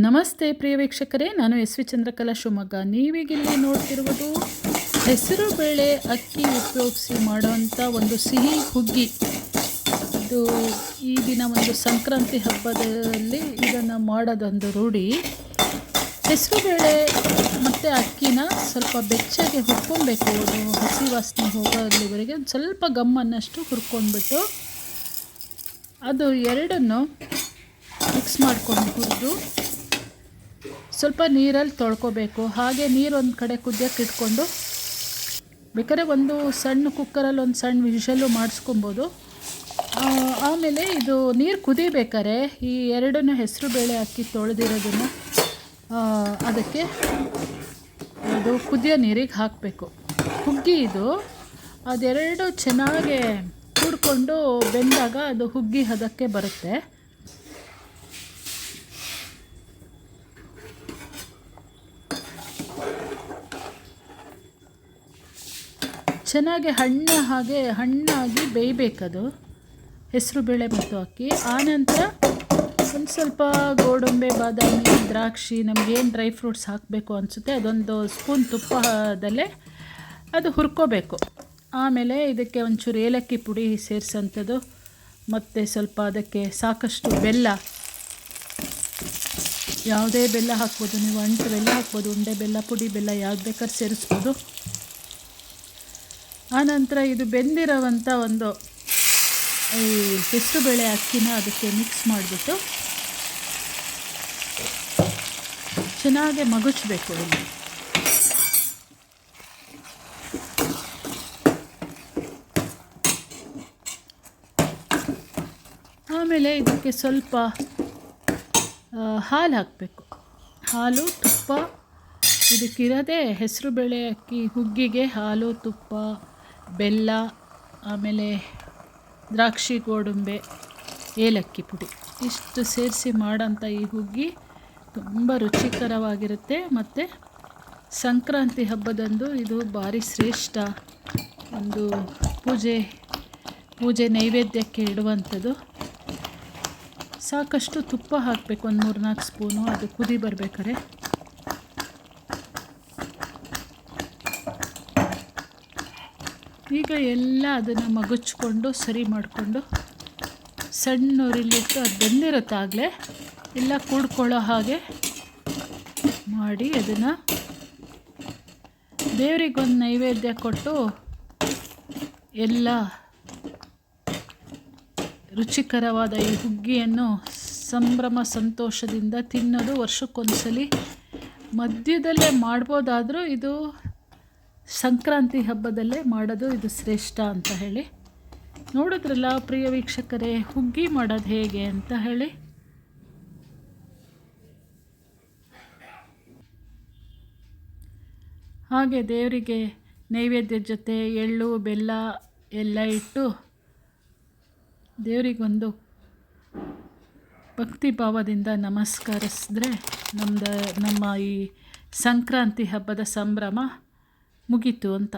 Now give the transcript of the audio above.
ನಮಸ್ತೆ ಪ್ರಿಯ ವೀಕ್ಷಕರೇ, ನಾನು ಎಸ್ ವಿ ಚಂದ್ರಕಲಾ ಶಿವಮೊಗ್ಗ. ನೀವೀಗಿಲ್ಲಿ ನೋಡ್ತಿರುವುದು ಹೆಸರು ಬೇಳೆ ಅಕ್ಕಿ ಉಪಯೋಗಿಸಿ ಮಾಡುವಂಥ ಒಂದು ಸಿಹಿ ಹುಗ್ಗಿ. ಇದು ಈ ದಿನ ಒಂದು ಸಂಕ್ರಾಂತಿ ಹಬ್ಬದಲ್ಲಿ ಇದನ್ನು ಮಾಡೋದೊಂದು ರೂಢಿ. ಹೆಸರು ಬೇಳೆ ಮತ್ತು ಅಕ್ಕಿನ ಸ್ವಲ್ಪ ಬೆಚ್ಚಗೆ ಹುರ್ಕೊಬೇಕು. ಅದು ಹಸಿ ವಾಸನೆ ಹೋಗೋಲ್ಲಿವರೆಗೆ ಒಂದು ಸ್ವಲ್ಪ ಗಮ್ಮನ್ನಷ್ಟು ಹುರ್ಕೊಂಡ್ಬಿಟ್ಟು ಅದು ಎರಡನ್ನು ಮಿಕ್ಸ್ ಮಾಡ್ಕೊಂಡು ಹುರಿದು ಸ್ವಲ್ಪ ನೀರಲ್ಲಿ ತೊಳ್ಕೊಬೇಕು. ಹಾಗೆ ನೀರು ಒಂದು ಕಡೆ ಕುದಿಯೋಕ್ಕೆ ಇಟ್ಕೊಂಡು ಬೇಕಾದ್ರೆ ಒಂದು ಸಣ್ಣ ಕುಕ್ಕರಲ್ಲಿ ಒಂದು ಸಣ್ಣ ವಿಷಲ್ಲು ಮಾಡಿಸ್ಕೊಬೋದು. ಆಮೇಲೆ ಇದು ನೀರು ಕುದಿಬೇಕಾರೆ ಈ ಎರಡನ್ನು ಹೆಸರು ಬೇಳೆ ಅಕ್ಕಿ ತೊಳೆದಿರೋದನ್ನು ಅದಕ್ಕೆ ಅದು ಕುದಿಯೋ ನೀರಿಗೆ ಹಾಕಬೇಕು. ಹುಗ್ಗಿ ಇದು ಅದೆರಡು ಚೆನ್ನಾಗಿ ಕೂಡಿಕೊಂಡು ಬೆಂದಾಗ ಅದು ಹುಗ್ಗಿ ಹದಕ್ಕೆ ಬರುತ್ತೆ. ಚೆನ್ನಾಗಿ ಹಣ್ಣಾಗಿ ಬೇಯಬೇಕದು ಹೆಸರು ಬೇಳೆ ಮತ್ತು ಅಕ್ಕಿ. ಆನಂತರ ಒಂದು ಸ್ವಲ್ಪ ಗೋಡಂಬಿ, ಬಾದಾಮಿ, ದ್ರಾಕ್ಷಿ, ನಮಗೇನು ಡ್ರೈ ಫ್ರೂಟ್ಸ್ ಹಾಕಬೇಕು ಅನಿಸುತ್ತೆ ಅದೊಂದು ಸ್ಪೂನ್ ತುಪ್ಪದಲ್ಲೇ ಅದು ಹುರ್ಕೋಬೇಕು. ಆಮೇಲೆ ಇದಕ್ಕೆ ಒಂಚೂರು ಏಲಕ್ಕಿ ಪುಡಿ ಸೇರಿಸೋಂಥದ್ದು ಮತ್ತು ಸ್ವಲ್ಪ ಅದಕ್ಕೆ ಸಾಕಷ್ಟು ಬೆಲ್ಲ, ಯಾವುದೇ ಬೆಲ್ಲ ಹಾಕ್ಬೋದು. ನೀವು ಅಂಟು ಬೆಲ್ಲ ಹಾಕ್ಬೋದು, ಉಂಡೆ ಬೆಲ್ಲ, ಪುಡಿ ಬೆಲ್ಲ ಯಾವ್ದು ಬೇಕಾದ್ರೆ ಸೇರಿಸ್ಬೋದು. ಆನಂತರ ಇದು ಬೆಂದಿರೋವಂಥ ಒಂದು ಈ ಹೆಸರು ಬೇಳೆ ಅಕ್ಕಿನ ಅದಕ್ಕೆ ಮಿಕ್ಸ್ ಮಾಡಿಬಿಟ್ಟು ಚೆನ್ನಾಗಿ ಮಗುಚಬೇಕು. ಆಮೇಲೆ ಇದಕ್ಕೆ ಸ್ವಲ್ಪ ಹಾಲು ಹಾಕಬೇಕು. ಹಾಲು, ತುಪ್ಪ, ಇದಕ್ಕಿರೋದೇ ಹೆಸರು ಬೇಳೆ ಅಕ್ಕಿ ಹುಗ್ಗಿಗೆ ಹಾಲು, ತುಪ್ಪ, ಬೆಲ್ಲ, ಆಮೇಲೆ ದ್ರಾಕ್ಷಿ, ಗೋಡಂಬೆ, ಏಲಕ್ಕಿ ಪುಡಿ ಇಷ್ಟು ಸೇರಿಸಿ ಮಾಡೋಂಥ ಈ ಹುಗ್ಗಿ ತುಂಬ ರುಚಿಕರವಾಗಿರುತ್ತೆ. ಮತ್ತು ಸಂಕ್ರಾಂತಿ ಹಬ್ಬದಂದು ಇದು ಭಾರಿ ಶ್ರೇಷ್ಠ ಒಂದು ಪೂಜೆ ನೈವೇದ್ಯಕ್ಕೆ ಇಡುವಂಥದ್ದು. ಸಾಕಷ್ಟು ತುಪ್ಪ ಹಾಕಬೇಕು, ಒಂದು 3-4 ಸ್ಪೂನು. ಅದು ಕುದಿ ಬರಬೇಕಾರೆ ಈಗ ಎಲ್ಲ ಅದನ್ನು ಮಗುಚ್ಕೊಂಡು ಸರಿ ಮಾಡಿಕೊಂಡು ಸಣ್ಣ ಉರಿಲಿಟ್ಟು ಅದು ಬೆಂದಿರುತ್ತೆ ಆಗಲೇ ಎಲ್ಲ ಕೂಡ್ಕೊಳ್ಳೋ ಹಾಗೆ ಮಾಡಿ ಅದನ್ನು ದೇವರಿಗೊಂದು ನೈವೇದ್ಯ ಕೊಟ್ಟು ಎಲ್ಲ ರುಚಿಕರವಾದ ಈ ಹುಗ್ಗಿಯನ್ನು ಸಂಭ್ರಮ ಸಂತೋಷದಿಂದ ತಿನ್ನೋದು ವರ್ಷಕ್ಕೊಂದ್ಸಲಿ ಮಧ್ಯದಲ್ಲೇ ಮಾಡ್ಬೋದಾದರೂ ಇದು ಸಂಕ್ರಾಂತಿ ಹಬ್ಬದಲ್ಲೇ ಮಾಡೋದು ಇದು ಶ್ರೇಷ್ಠ ಅಂತ ಹೇಳಿ. ನೋಡಿದ್ರಲ್ಲ ಪ್ರಿಯ ವೀಕ್ಷಕರೇ, ಹುಗ್ಗಿ ಮಾಡೋದು ಹೇಗೆ ಅಂತ ಹೇಳಿ. ಹಾಗೆ ದೇವರಿಗೆ ನೈವೇದ್ಯದ ಜೊತೆ ಎಳ್ಳು, ಬೆಲ್ಲ ಎಲ್ಲ ಇಟ್ಟು ದೇವರಿಗೊಂದು ಭಕ್ತಿ ಭಾವದಿಂದ ನಮಸ್ಕರಿಸಿದ್ರೆ ನಮ್ಮ ಈ ಸಂಕ್ರಾಂತಿ ಹಬ್ಬದ ಸಂಭ್ರಮ ಮುಗೀತು ಅಂತ.